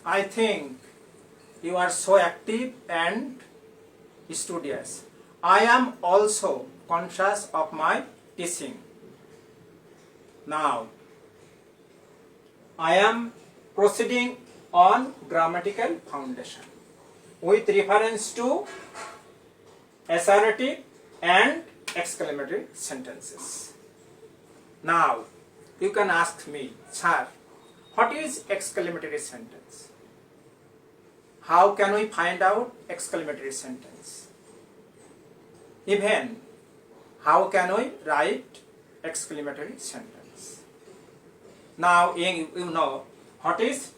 I think you are so active and studious. I am also conscious of my teaching. Now, I am proceeding on grammatical foundation with reference to assertive and exclamatory sentences. Now, you can ask me, sir, what is exclamatory sentence? How can we find out exclamatory sentence? Even, how can we write exclamatory sentence? Now, you know what is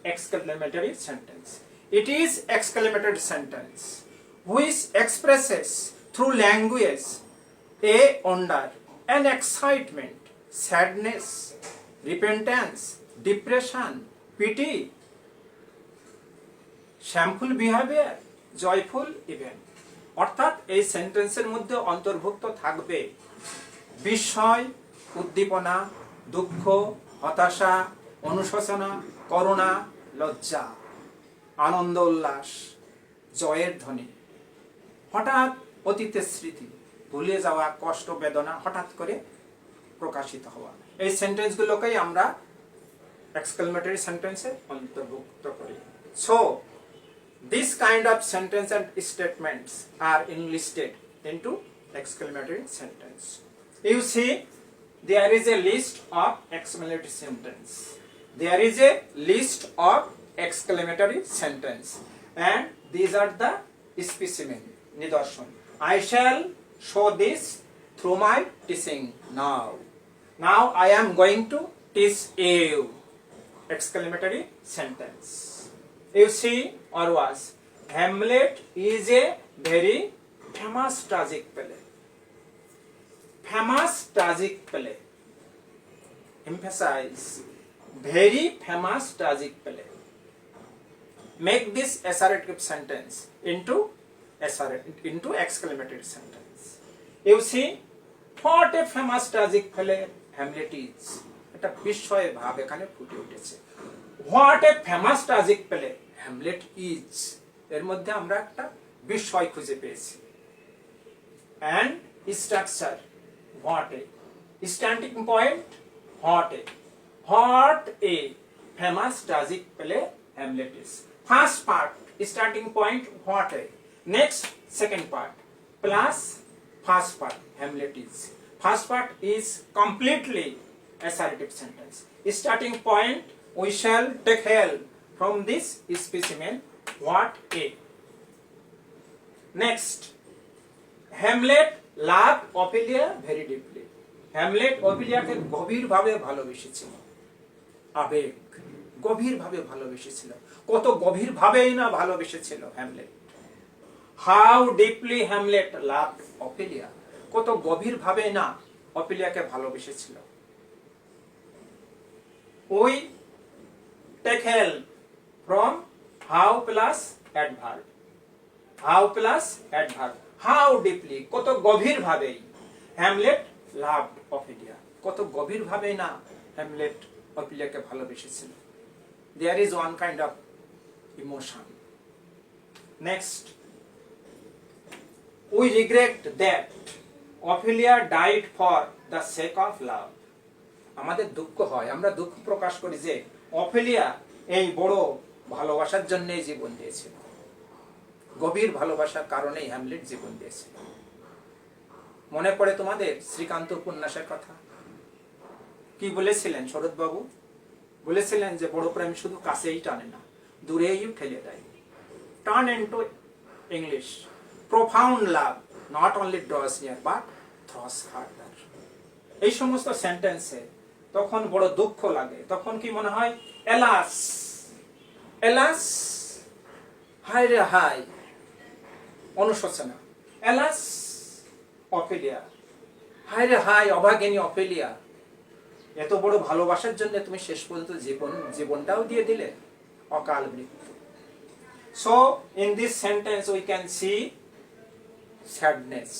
exclamatory sentence. It is exclamatory sentence which expresses through language a wonder, an excitement, sadness, repentance, depression, pity, shameful behavior, joyful event. অর্থাৎ এই সেন্টেন্সের মধ্যে অন্তর্ভুক্ত থাকবে বিস্ময়, উদ্দীপনা, দুঃখ, হতাশা, অনুশোচনা, করুণা, লজ্জা, আনন্দ, উল্লাস, জয়ের ধ্বনি, হঠাৎ অতীতের স্মৃতি, ভুলে যাওয়া, কষ্ট, বেদনা হঠাৎ করে প্রকাশিত হওয়া। এই সেন্টেন্সগুলোকেই আমরা এক্সক্লেমেটরি সেন্টেন্সে অন্তর্ভুক্ত করি। So this kind of sentence and statements are enlisted into exclamatory sentence. You see, there is a list of exclamatory sentence. There is a list of exclamatory sentence, and these are the specimen, nidarshan. I shall show this through my teaching now. Now I am going to teach you exclamatory sentence. You see, or was, Hamlet is a very famous tragic play. Famous tragic play. Emphasize, very famous tragic play. Make this assertive sentence into exclamatory sentence. You see, what a famous tragic play Hamlet is. এটা বিস্ময় ভাব এখানে ফুটে উঠেছে। What a famous tragic play Hamlet is. এর মধ্যে আমরা একটা বিস্ময় খুঁজে পেয়েছি। And structure, what a starting point, what a famous tragic play Hamlet is. First part, starting point, what a. Next, second part, plus first part, Hamlet is. First part is completely assertive sentence. Starting point, we shall take help from this specimen, what a. Next, Hamlet loved Ophelia very deeply. Hamlet Opheliaকে গভীরভাবে ভালোবেসেছিল। আবেগ, গভীরভাবে ভালোবেসেছিল। কত গভীরভাবেই না ভালোবেসেছিল Hamlet. How deeply Hamlet loved Ophelia. কত গভীরভাবে না অপেলিয়াকে ভালোবেসেছিল। We take help from how plus adverb. How plus adverb. How deeply, কত গভীরভাবেই Hamlet loved Ophelia. কত গভীরভাবেই না Hamlet অপেলিয়াকে ভালোবেসেছিল। There is one kind of emotion. Next, we regret that Ophelia died for the sake of love. আমাদের দুঃখ হয়, আমরা দুঃখ প্রকাশ করি যে অফেলিয়া এই বড় ভালোবাসার জন্যই জীবন দিয়েছিল। গভীর ভালোবাসার কারণেই হ্যামলেট জীবন দিয়েছিল। মনে পড়ে তোমাদের শ্রীকান্ত উপন্যাসের কথা? কি বলেছিলেন শরৎবাবু? বলেছিলেন যে বড় প্রেম শুধু কাছেই টানে না, দূরেই ঠেলে দেয়। Turn into English, profound love not only draws near but throws farther. এই সমস্ত সেন্টেন্সে তখন বড় দুঃখ লাগে। তখন কি মনে হয়, এলাস এলাস, হায় রে হায়, অনুশোচনা। এলাস অফেলিয়া, হায় রে হায় অভাগিনী অফেলিয়া, এত বড় ভালোবাসার জন্য তুমি শেষ পর্যন্ত জীবনটাও দিয়ে দিলে, অকাল মৃত্যু। So in this sentence we can see sadness,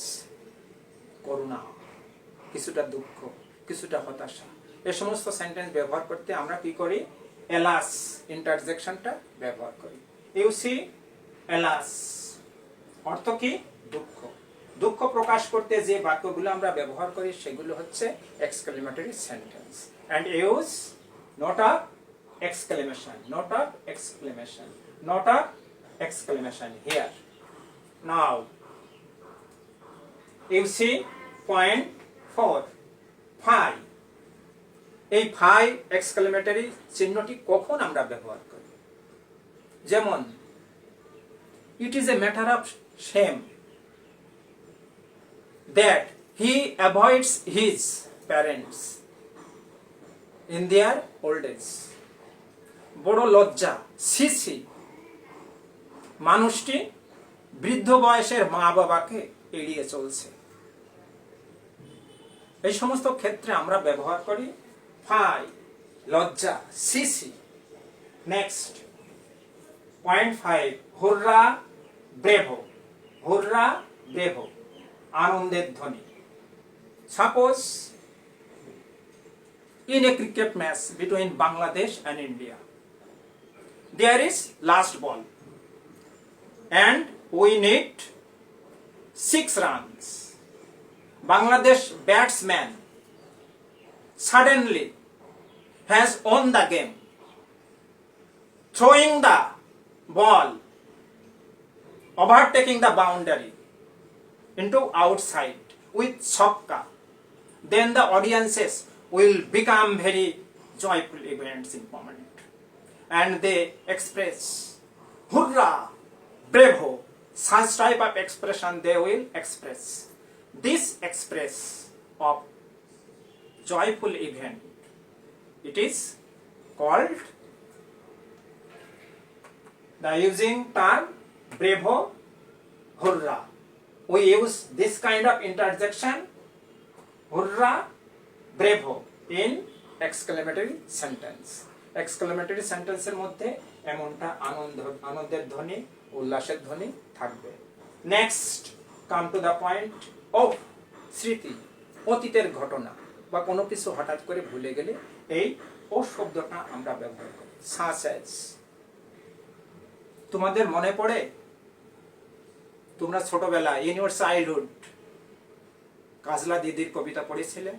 করুণা, কিছুটা দুঃখ, কিছুটা হতাশা। এই সমস্ত সেন্টেন্স ব্যবহার করতে আমরা কি করি, এলাস ইন্টারজেকশনটা ব্যবহার করি। ইউ সি এলাস অর্থ কি? দুঃখ। দুঃখ প্রকাশ করতে যে বাক্যগুলো আমরা ব্যবহার করি সেগুলো হচ্ছে exclamatory sentence. And use not of exclamation, not of exclamation, not of exclamation here. Now you see point 4 phi. এই phi exclamatory চিহ্নটি কখন আমরা ব্যবহার করি? যেমন it is a matter of shame that he avoids his parents in their old age. বড় লজ্জা, ছি, মানুষটি বৃদ্ধ বয়সের মা বাবাকে এড়িয়ে চলছে। এই সমস্ত ক্ষেত্রে আমরা ব্যবহার করি ফাই, লজ্জা, ছি। Next point 5 হুররা bravo. হুররা ব্রেভো আনন্দের ধ্বনি। Suppose in a cricket match between Bangladesh and India, there is last ball and we need 6 runs. Bangladesh batsman suddenly has won the game, throwing the ball, overtaking the boundary into outside with chokka. Then the audiences will become very joyful events in moment, and they express hurrah, bravo, such type of expression they will express. This express of joyful event, it is called the using term bravo, hurrah. We use this kind of interjection hurrah, bravo in exclamatory sentence. exclamatory sentence এর মধ্যে এমনটা আনন্দের ধ্বনি, উল্লাসের ধ্বনি থাকবে। Next come to the point of স্মৃতি, অতীতের ঘটনা বা কোনো কিছু হঠাৎ করে ভুলে গেলে এই ও শব্দটা আমরা ব্যবহার করি। such as, তোমাদের মনে পড়ে তোমরা ছোটবেলায় ইন ইউর চাইল্ডহুড কাজলা দিদির কবিতা পড়েছিলে?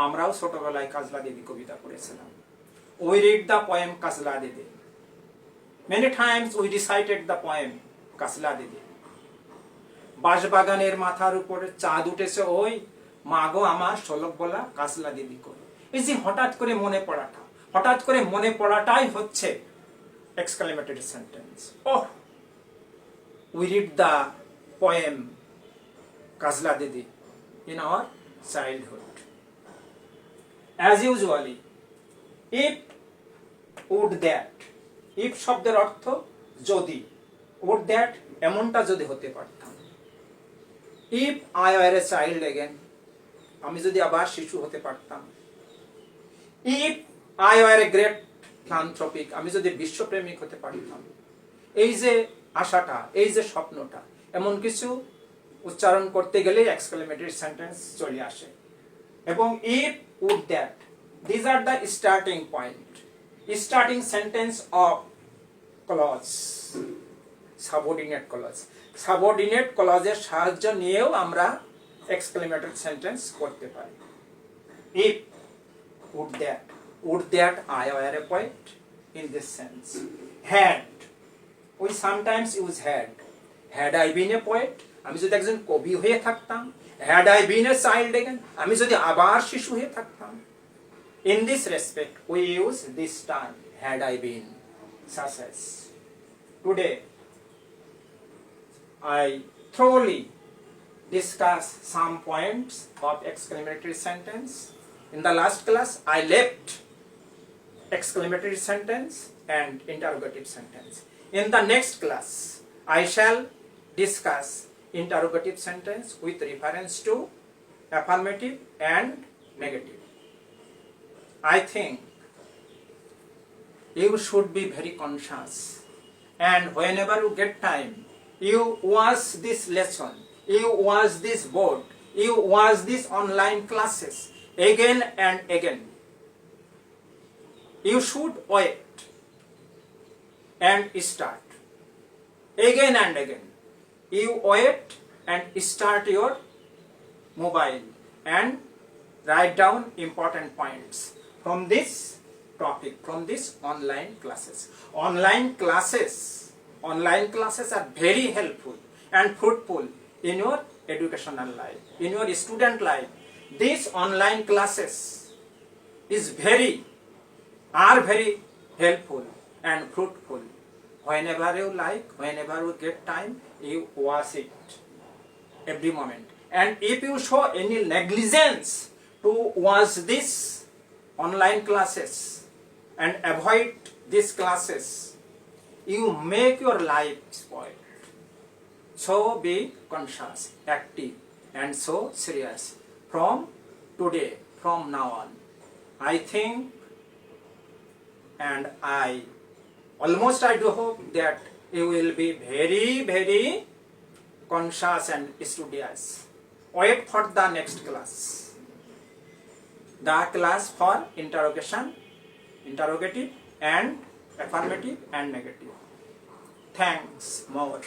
আমরাও ছোটবেলায় কাজলা দিদি কবিতা পড়েছিলাম। We read the poem Kajla দিদি. Many times we recited the poem Kajla দিদি. বাঁশবাগানের মাথার উপরে চাঁদ উঠেছে ওই, মাগো আমার শোলক বলা কাজলা দিদি কই। এই যে হঠাৎ করে মনে পড়াটাই হচ্ছে exclamatory sentence. Oh, we read the poem Kajla দিদি in our childhood. As usually, if, would that, if শব্দের অর্থ যদি, would that এমনটা যদি হতে পারতাম। if I were a child again, আমি যদি আবার শিশু হতে পারতাম। if I were a great philanthropic, আমি যদি বিশ্বপ্রেমিক হতে পারতাম। এই যে আশাটা, এই যে স্বপ্নটা, এমন কিছু উচ্চারণ করতে গেলে এক্সক্লেমেটরি সেন্টেন্স চলে আসে। এবং if, would that, these are the starting point, starting sentence of clause, subordinate clause. subordinate clause এর সাহায্য নিয়েও আমরা exclamatory sentence করতে পারি। if, would that I were a poet in this sense. had, we sometimes use had I been a poet, আমি যদি একজন কবি হয়ে থাকতাম। had I been a child again, আমি যদি আবার শিশু হয়ে থাকতাম। in this respect we use this term had I been, such as. Today I thoroughly discuss some points of exclamatory sentence. In the last class I left exclamatory sentence and interrogative sentence. In the next class I shall discuss interrogative sentence with reference to affirmative and negative. I think you should be very conscious, and whenever you get time, you watch this lesson, you watch this board, you watch these online classes again and again. you should wait and start again and again. You wait and start your mobile and write down important points from this topic, from this online classes. Online classes are very helpful and fruitful in your educational life, in your student life. These online classes are very helpful and fruitful. Whenever you like, whenever you get time, you watch it every moment. And if you show any negligence to watch these online classes and avoid these classes, you make your life spoiled. So be conscious, active, and so serious. From today, from now on, I think and I do hope that you will be very, very conscious and studious. Wait for the next class. The class for interrogation, interrogative and affirmative and negative. Thanks more.